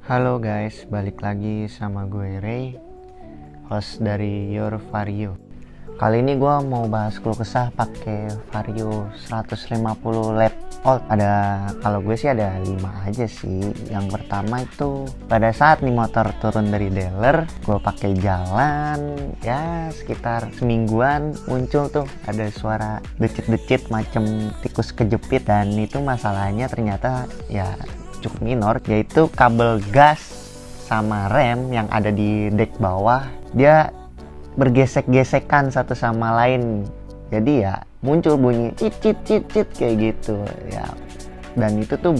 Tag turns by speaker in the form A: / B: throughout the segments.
A: Halo guys, balik lagi sama gue Ray, host dari Your Vario. Kali ini gue mau bahas keluh kesah pakai Vario 150 lap old. Kalau gue sih ada 5 aja sih. Yang pertama itu pada saat nih motor turun dari dealer, gue pakai jalan ya sekitar semingguan, muncul tuh ada suara decit-decit macam tikus kejepit, dan itu masalahnya ternyata ya cukup minor, yaitu kabel gas sama rem yang ada di dek bawah dia bergesek-gesekan satu sama lain, jadi ya muncul bunyi cit cit cit cit kayak gitu ya. Dan itu tuh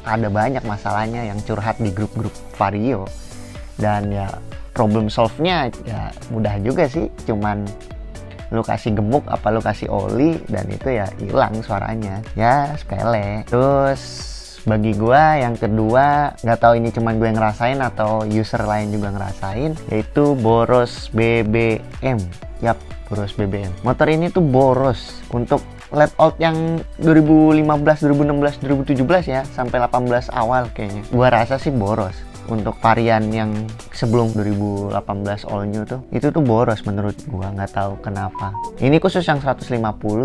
A: ada banyak masalahnya yang curhat di grup-grup Vario, dan ya problem solve-nya ya mudah juga sih, cuman lu kasih gemuk apa lu kasih oli dan itu ya hilang suaranya, ya sepele. Terus bagi gua yang kedua, nggak tahu ini cuman gue yang ngerasain atau user lain juga ngerasain, yaitu boros BBM. Yap, boros BBM. Motor ini tuh boros untuk lap old yang 2015, 2016, 2017 ya, sampai 18 awal kayaknya. Gua rasa sih boros. Untuk varian yang sebelum 2018 all new tuh, itu tuh boros menurut gua, nggak tahu kenapa. Ini khusus yang 150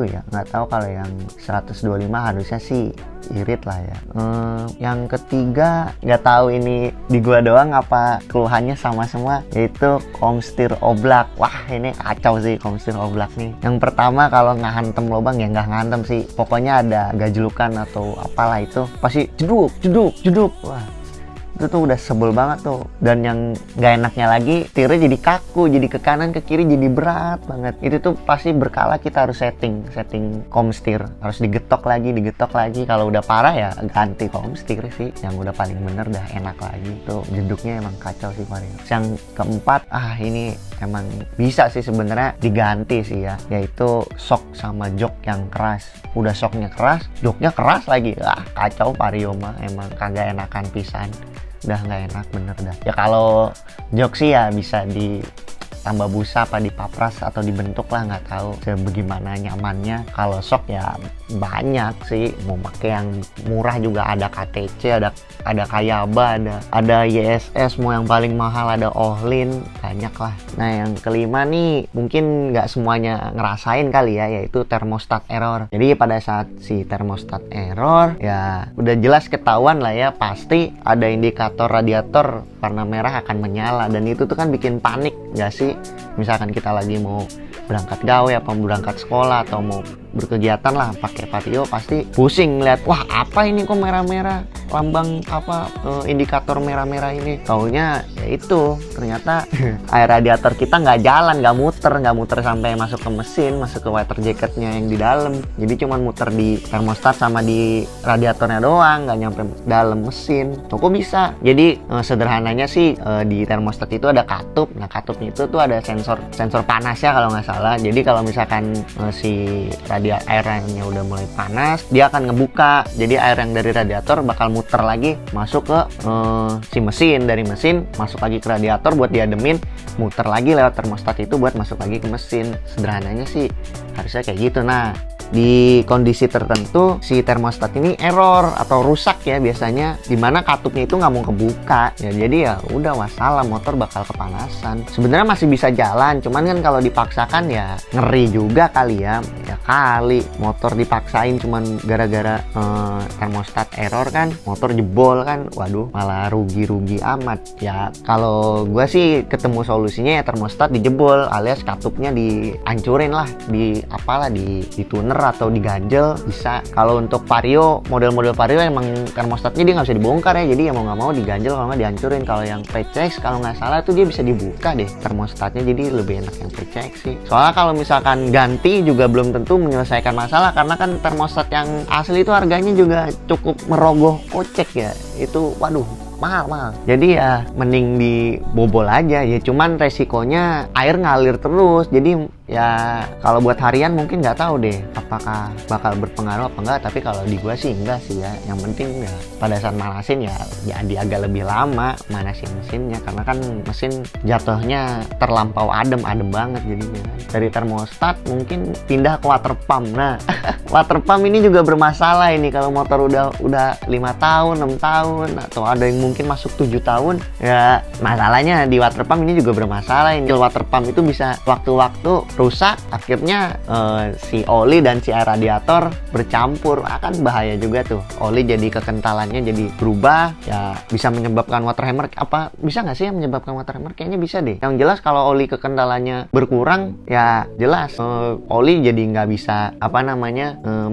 A: ya, nggak tahu kalau yang 125 harusnya sih irit lah ya. Yang ketiga, nggak tahu ini di gua doang apa keluhannya sama semua, yaitu komstir oblak. Wah, ini kacau sih komstir oblak nih. Yang pertama, kalau nggak hantem lubang ya nggak ngantem sih, pokoknya ada gajlukan atau apalah itu pasti jeduk jeduk jeduk. Wah, itu tuh udah sebel banget tuh. Dan yang gak enaknya lagi, setirnya jadi kaku, jadi ke kanan ke kiri jadi berat banget. Itu tuh pasti berkala kita harus setting komstir, harus digetok lagi. Kalau udah parah ya ganti komstir sih, yang udah paling bener dah enak lagi. Tuh jeduknya emang kacau sih Vario. Yang keempat, ini emang bisa sih sebenarnya diganti sih ya, yaitu shock sama jok yang keras. Udah shocknya keras, joknya keras lagi, kacau Vario mah, emang kagak enakan pisan. Udah nggak enak bener dah. Ya kalau jok sih ya bisa ditambah busa apa dipapras atau dibentuk lah, nggak tahu sebagaimana nyamannya. Kalau shock ya banyak sih, mau pakai yang murah juga ada KTC, ada Kayaba, ada YSS, mau yang paling mahal ada Ohlin, banyak lah. Nah yang kelima nih mungkin nggak semuanya ngerasain kali ya, yaitu termostat error. Jadi pada saat si termostat error ya udah jelas ketahuan lah ya, pasti ada indikator radiator warna merah akan menyala, dan itu tuh kan bikin panik nggak sih? Misalkan kita lagi mau berangkat gawe apa berangkat sekolah atau mau berkegiatan lah pakai Vario, pasti pusing ngeliat, wah apa ini kok merah-merah, lambang apa indikator merah-merah ini. Taunya ya itu ternyata air radiator kita nggak jalan, nggak muter sampai masuk ke mesin, masuk ke water jacketnya yang di dalam. Jadi cuman muter di termostat sama di radiatornya doang, nggak nyampe dalam mesin. Kok bisa? Jadi sederhananya sih di termostat itu ada katup. Nah katupnya itu tuh ada sensor panasnya kalau nggak salah. Jadi kalau misalkan si airnya udah mulai panas, dia akan ngebuka. Jadi air yang dari radiator bakal muter lagi masuk ke si mesin, dari mesin masuk lagi ke radiator buat diademin, muter lagi lewat termostat itu buat masuk lagi ke mesin. Sederhananya sih harusnya kayak gitu. Nah di kondisi tertentu si termostat ini error atau rusak ya biasanya, dimana katupnya itu nggak mau kebuka ya, jadi ya udah wassalam, motor bakal kepanasan. Sebenarnya masih bisa jalan, cuman kan kalau dipaksakan ya ngeri juga kali ya kali motor dipaksain cuman gara-gara termostat error kan, motor jebol kan, waduh malah rugi amat ya. Kalau gue sih ketemu solusinya ya termostat dijebol alias katupnya dihancurin lah, di tuner atau diganjel bisa. Kalau untuk Vario, model-model Vario emang termostatnya dia nggak bisa dibongkar ya, jadi ya mau nggak mau diganjel kalau nggak dihancurin. Kalau yang PCX kalau nggak salah tuh dia bisa dibuka deh termostatnya, jadi lebih enak yang PCX sih. Soalnya kalau misalkan ganti juga belum tentu menyelesaikan masalah, karena kan termostat yang asli itu harganya juga cukup merogoh kocek ya, itu waduh mahal. Jadi ya mending dibobol aja ya, cuman resikonya air ngalir terus, jadi Ya kalau buat harian mungkin nggak tahu deh apakah bakal berpengaruh apa enggak, tapi kalau di gua sih enggak sih ya. Yang penting ya pada saat manasin ya jadi agak lebih lama manasin mesinnya, karena kan mesin jatuhnya terlampau adem banget jadinya. Dari termostat mungkin pindah ke water pump. Nah water pump ini juga bermasalah ini kalau motor udah 5 tahun 6 tahun atau ada yang mungkin masuk 7 tahun ya. Masalahnya di water pump ini juga bermasalah. Ini water pump itu bisa waktu-waktu rusak, akhirnya si oli dan si air radiator bercampur, akan bahaya juga tuh. Oli jadi kekentalannya jadi berubah ya, bisa menyebabkan water hammer. Apa bisa nggak sih yang menyebabkan water hammer? Kayaknya bisa deh. Yang jelas kalau oli kekentalannya berkurang ya jelas oli jadi nggak bisa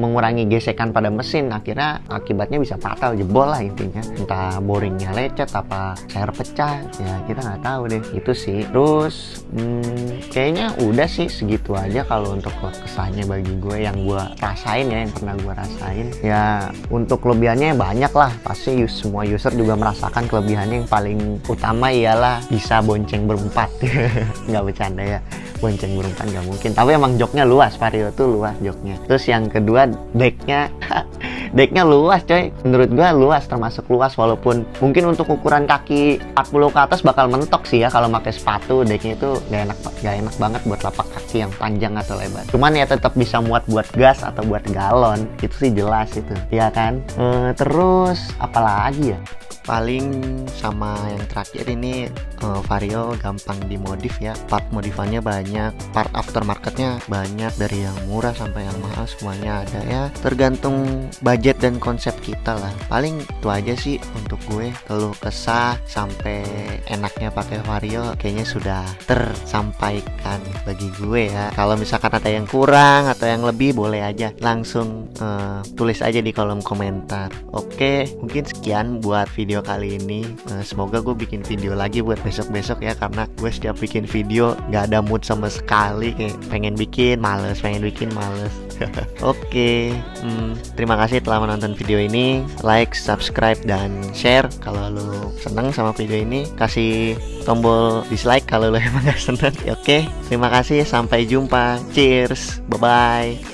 A: mengurangi gesekan pada mesin, akhirnya akibatnya bisa fatal, jebol lah intinya. Entah boringnya lecet apa air pecah ya, kita nggak tahu deh. Itu sih. Terus kayaknya udah sih segitu aja kalau untuk kesahnya bagi gue yang gue rasain ya, yang pernah gue rasain ya. Untuk kelebihannya banyak lah, pasti semua user juga merasakan kelebihannya. Yang paling utama ialah bisa bonceng berempat. Nggak bercanda ya, bonceng berempat nggak mungkin, tapi emang joknya luas. Vario tuh luas joknya. Terus yang kedua decknya luas coy, menurut gue luas, termasuk luas, walaupun mungkin untuk ukuran kaki 40 ke atas bakal mentok sih ya kalau pakai sepatu. Decknya itu gak enak banget buat lapak kaki yang panjang atau lebar, cuman ya tetap bisa muat buat gas atau buat galon, itu sih jelas itu ya kan. Terus apalagi ya, paling sama yang terakhir ini Vario gampang dimodif ya, part modifannya banyak, part aftermarketnya banyak, dari yang murah sampai yang mahal semuanya ada ya, tergantung budget dan konsep kita lah. Paling itu aja sih untuk gue, keluh kesah sampai enaknya pakai Vario kayaknya sudah tersampaikan bagi gue ya. Kalau misalkan ada yang kurang atau yang lebih, boleh aja langsung tulis aja di kolom komentar. Oke, mungkin sekian buat video kali ini. Semoga gue bikin video lagi buat besok-besok ya, karena gue setiap bikin video gak ada mood sama sekali, kayak pengen bikin males. Oke, terima kasih telah menonton video ini. Like, subscribe, dan share kalau lo seneng sama video ini. Kasih tombol dislike kalau lo emang gak seneng. Oke, terima kasih, sampai jumpa. Cheers, bye-bye.